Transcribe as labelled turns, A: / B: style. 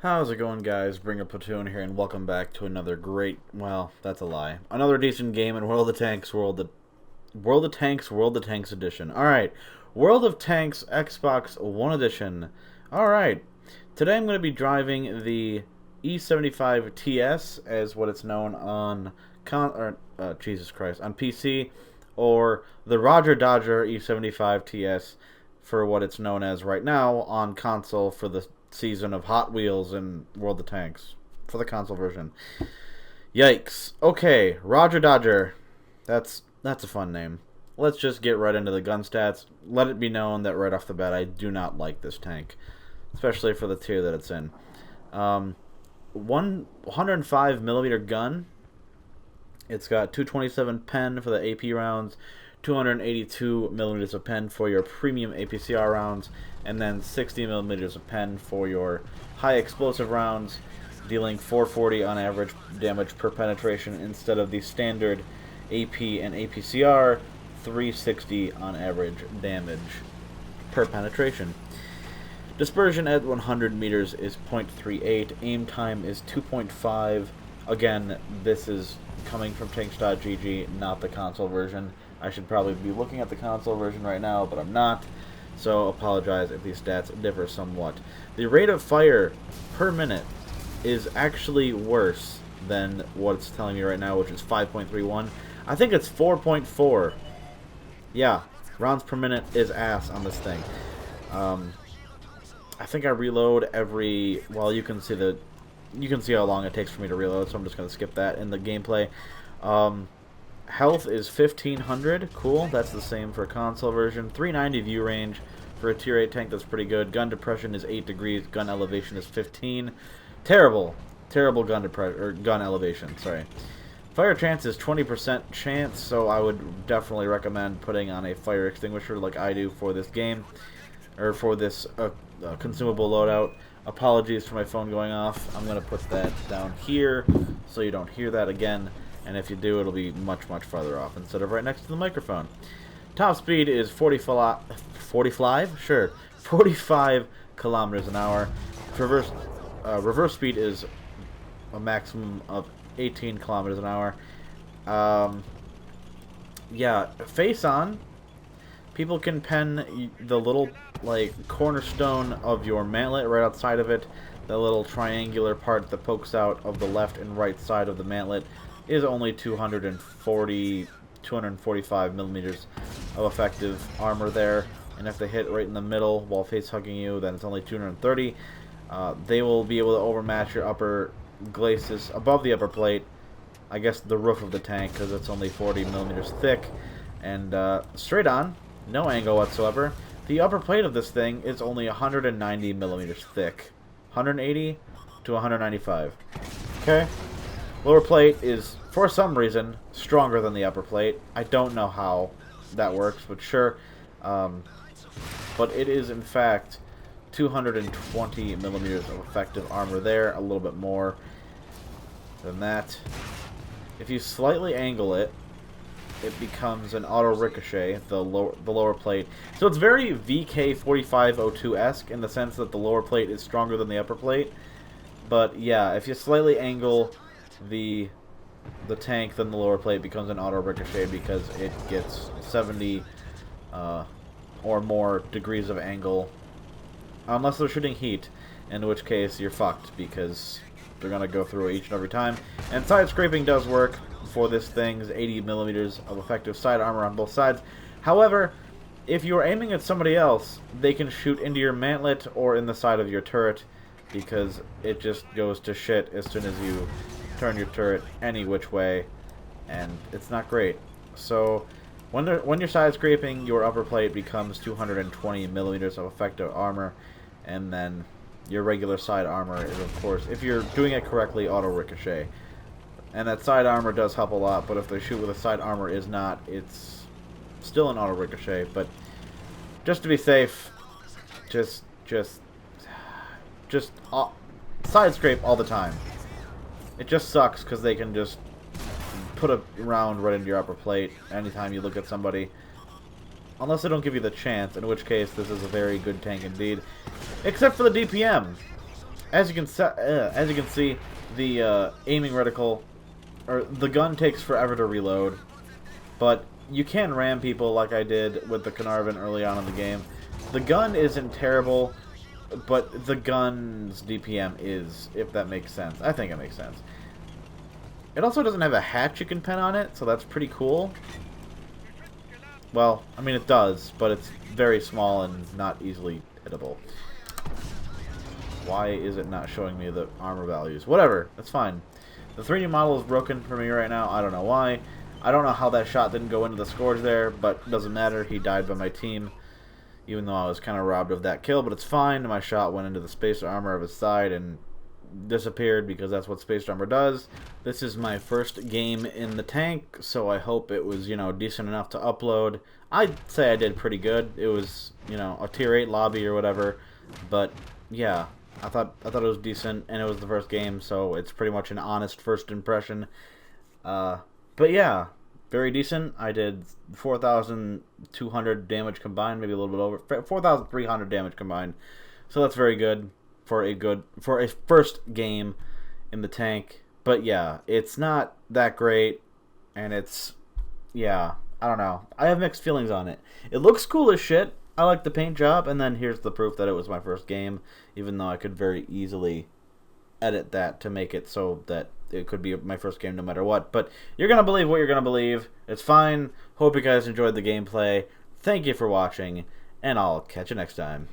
A: How's it going, guys? Bring a Platoon here, and welcome back to another great, well, that's a lie. Another decent game in World of Tanks, World of Tanks Edition. Alright, World of Tanks Xbox One Edition. Alright, today I'm going to be driving the E-75 TS, as what it's known on, Jesus Christ, on PC, or the Rodger Dodger E-75 TS, for what it's known as right now on console for the season of Hot Wheels and World of Tanks for the console version. Yikes. Okay, Rodger Dodger. That's a fun name. Let's just get right into the gun stats. Let it be known that right off the bat I do not like this tank, especially for the tier that it's in. 105 millimeter gun. It's got 227 pen for the AP rounds, 282 millimeters of pen for your premium APCR rounds, and then 60 millimeters of pen for your high explosive rounds, dealing 440 on average damage per penetration instead of the standard AP and APCR 360 on average damage per penetration. Dispersion at 100 meters is 0.38. Aim time is 2.5. Again, this is coming from tanks.gg, not the console version. I should probably be looking at the console version right now, but I'm not, so apologize if these stats differ somewhat. The rate of fire per minute is actually worse than what it's telling me right now, which is 5.31. I think it's 4.4. Yeah, rounds per minute is ass on this thing. I think I reload every, well, you can see how long it takes for me to reload, so I'm just going to skip that in the gameplay. Health is 1500, cool, that's the same for console version. 390 view range for a tier 8 tank, that's pretty good. Gun depression is 8 degrees, gun elevation is 15. Terrible gun elevation, sorry. Fire chance is 20% chance, so I would definitely recommend putting on a fire extinguisher like I do for this game, or for this consumable loadout. Apologies for my phone going off. I'm going to put that down here so you don't hear that again. And if you do, it'll be much, much farther off instead of right next to the microphone. Top speed is 45? Sure. 45 kilometers an hour. Reverse speed is a maximum of 18 kilometers an hour. Yeah, face on. People can pen the little, like, cornerstone of your mantlet right outside of it. The little triangular part that pokes out of the left and right side of the mantlet is only 245 millimeters of effective armor there. And if they hit right in the middle while face-hugging you, then it's only 230. They will be able to overmatch your upper glacis above the upper plate. I guess the roof of the tank, because it's only 40 millimeters thick. And straight on, no angle whatsoever. The upper plate of this thing is only 190 millimeters thick. 180 to 195. Okay? Lower plate is, for some reason, stronger than the upper plate. I don't know how that works, but sure. But it is, in fact, 220 millimeters of effective armor there. A little bit more than that. If you slightly angle it, it becomes an auto ricochet, the lower plate. So it's very VK4502-esque in the sense that the lower plate is stronger than the upper plate. But yeah, if you slightly angle the tank, then the lower plate becomes an auto ricochet because it gets 70 or more degrees of angle, unless they're shooting heat, in which case you're fucked because they're gonna go through each and every time. And side scraping does work for this thing's 80 millimeters of effective side armor on both sides. However, if you're aiming at somebody else, they can shoot into your mantlet or in the side of your turret, because it just goes to shit as soon as you turn your turret any which way, and it's not great. So when you're side scraping, your upper plate becomes 220 millimeters of effective armor, and then your regular side armor is, of course, if you're doing it correctly, auto ricochet. And that side armor does help a lot, but if they shoot with a side armor is not, it's still an auto ricochet. But just to be safe, just side scrape all the time. It just sucks because they can just put a round right into your upper plate anytime you look at somebody. Unless they don't give you the chance, in which case this is a very good tank indeed. Except for the DPM. As you can see, the aiming reticle, or the gun takes forever to reload, but you can ram people like I did with the Carnarvon early on in the game. The gun isn't terrible, but the gun's DPM is, if that makes sense. I think it makes sense. It also doesn't have a hatch you can pen on it, so that's pretty cool. Well, I mean it does, but it's very small and not easily hittable. Why is it not showing me the armor values? Whatever, that's fine. The 3D model is broken for me right now. I don't know why. I don't know how that shot didn't go into the Scourge there, but it doesn't matter. He died by my team, even though I was kind of robbed of that kill, but it's fine. My shot went into the spacer armor of his side and disappeared because that's what spacer armor does. This is my first game in the tank, so I hope it was, you know, decent enough to upload. I'd say I did pretty good. It was, you know, a tier 8 lobby or whatever, but yeah, I thought it was decent, and it was the first game, so it's pretty much an honest first impression. But yeah, very decent. I did 4,200 damage combined, maybe a little bit over 4,300 damage combined. So that's very good for a first game in the tank. But yeah, it's not that great, and it's, yeah, I don't know. I have mixed feelings on it. It looks cool as shit. I like the paint job, and then here's the proof that it was my first game, even though I could very easily edit that to make it so that it could be my first game no matter what. But you're going to believe what you're going to believe. It's fine. Hope you guys enjoyed the gameplay. Thank you for watching, and I'll catch you next time.